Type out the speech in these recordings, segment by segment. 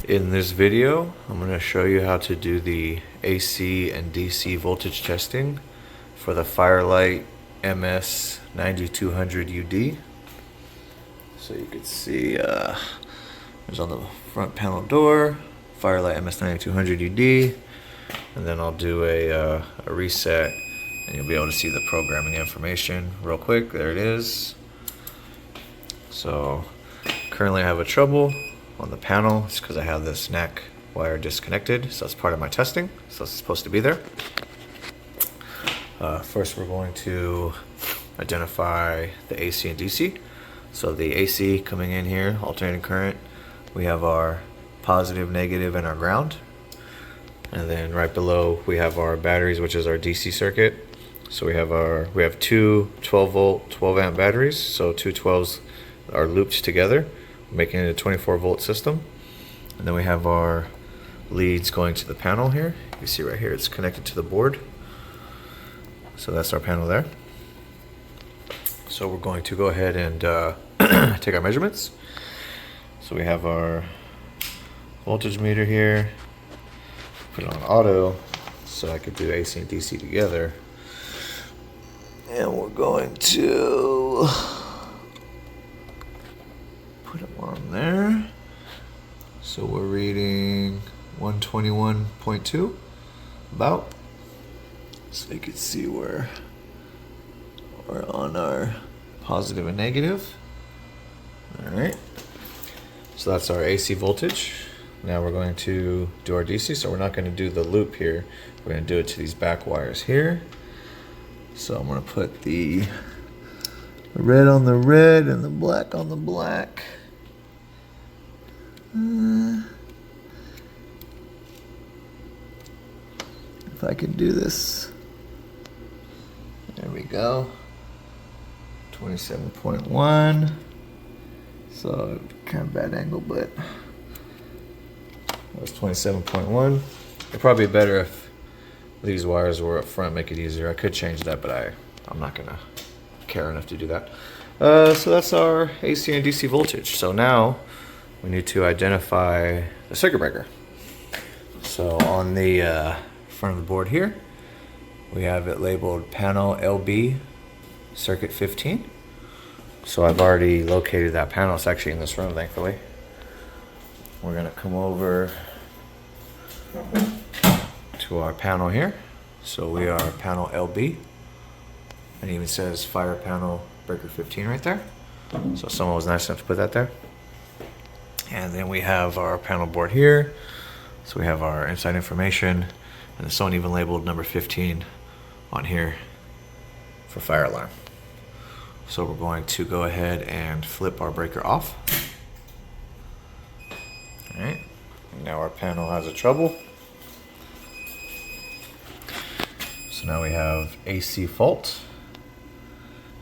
In this video, I'm going to show you how to do the AC and DC voltage testing for the Fire-Lite MS-9200UD. So you can see there's on the front panel door, Fire-Lite MS-9200UD, and then I'll do a reset and you'll be able to see the programming information real quick. There it is. So currently I have a trouble on the panel. It's because I have this NAC wire disconnected, so that's part of my testing, so it's supposed to be there. First we're going to identify the AC and DC. So the AC coming in here, alternating current, we have our positive, negative, and our ground. And then right below we have our batteries, which is our DC circuit. So we have two 12 volt 12 amp batteries, so two 12s are looped together, making it a 24 volt system. And then we have our leads going to the panel here. You can see right here it's connected to the board. So that's our panel there. So we're going to go ahead and take our measurements. So we have our voltage meter here. Put it on auto so I could do AC and DC together. And we're going to put them on there. So we're reading 121.2 about. So you can see we're on our positive and negative. All right. So that's our AC voltage. Now we're going to do our DC. So we're not going to do the loop here. We're going to do it to these back wires here. So I'm going to put the red on the red and the black on the black. If I can do this. There we go. 27.1. So kind of bad angle, but that was 27.1. It'd probably be better if these wires were up front, make it easier. I could change that, but I'm not gonna care enough to do that. So that's our AC and DC voltage. So now we need to identify the circuit breaker. So on the front of the board here, we have it labeled panel LB circuit 15. So I've already located that panel. It's actually in this room, thankfully. We're gonna come over to our panel here. So we are panel LB. And it even says fire panel breaker 15 right there. So someone was nice enough to put that there. And then we have our panel board here. So we have our inside information, and someone even labeled number 15 on here for fire alarm. So we're going to go ahead and flip our breaker off. All right, now our panel has a trouble. So now we have AC fault,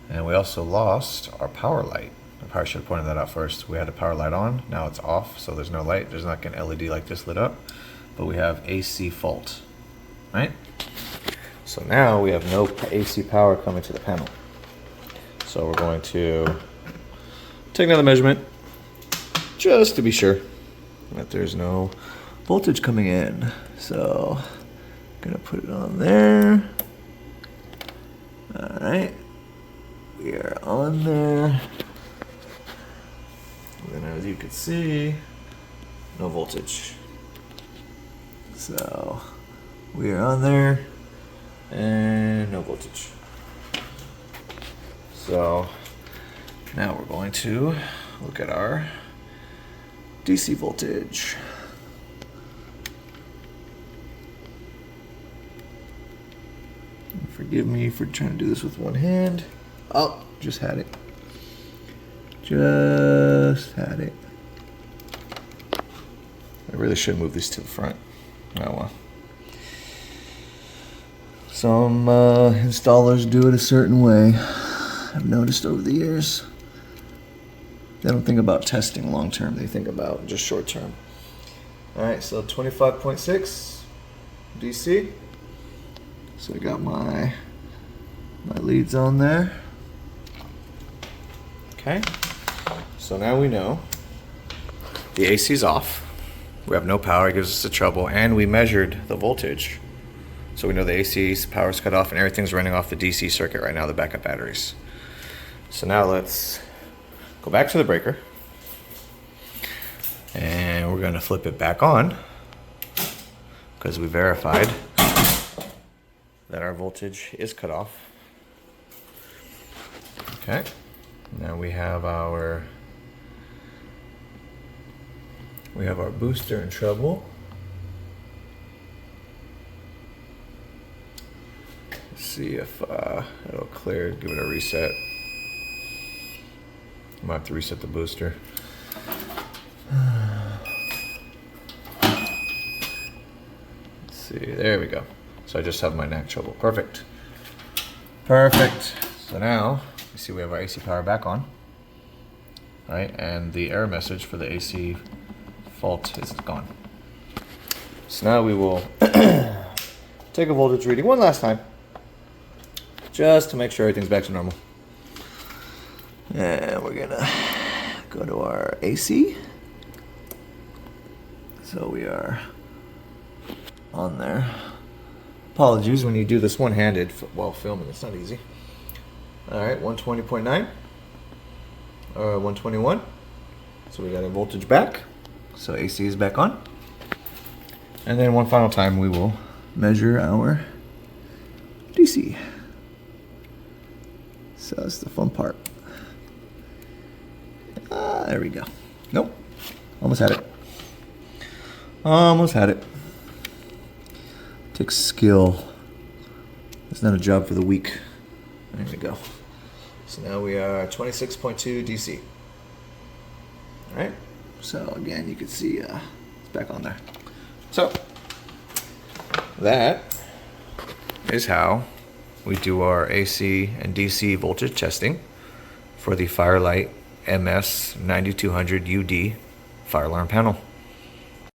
and we also lost our power light. I probably should have pointed that out first. We had a power light on, now it's off, so there's no light. There's not an LED like this lit up, but we have AC fault, right? So now we have no AC power coming to the panel. So we're going to take another measurement just to be sure that there's no voltage coming in. So I'm gonna put it on there. All right, we are on there. And as you can see, no voltage. So we are on there and no voltage. So now we're going to look at our DC voltage. And forgive me for trying to do this with one hand. Oh, just had it. Just had it. I really should move these to the front. Oh well. Some installers do it a certain way. I've noticed over the years. They don't think about testing long term, they think about just short term. Alright, so 25.6 DC. So I got my leads on there. Okay. So now we know the AC is off. We have no power, it gives us the trouble, and we measured the voltage. So we know the AC power's cut off and everything's running off the DC circuit right now, the backup batteries. So now let's go back to the breaker. And we're gonna flip it back on because we verified that our voltage is cut off. Okay, now we have our booster in trouble. Let's see if it'll clear. Give it a reset. I might have to reset the booster. Let's see, there we go. So I just have my NAC trouble. Perfect. Perfect. So now you see we have our AC power back on. All right, and the error message for the AC fault is gone. So now we will take a voltage reading one last time, just to make sure everything's back to normal. And we're gonna go to our AC. So we are on there. Apologies when you do this one-handed while filming, it's not easy. All right, 120.9 or 121. So we got our voltage back. So AC is back on. And then one final time we will measure our DC. So that's the fun part. There we go. Nope. Almost had it. Almost had it. Takes skill. It's not a job for the weak. There we go. So now we are 26.2 DC. All right. So again, you can see it's back on there. So that is how we do our AC and DC voltage testing for the Fire-Lite MS-9200UD fire alarm panel.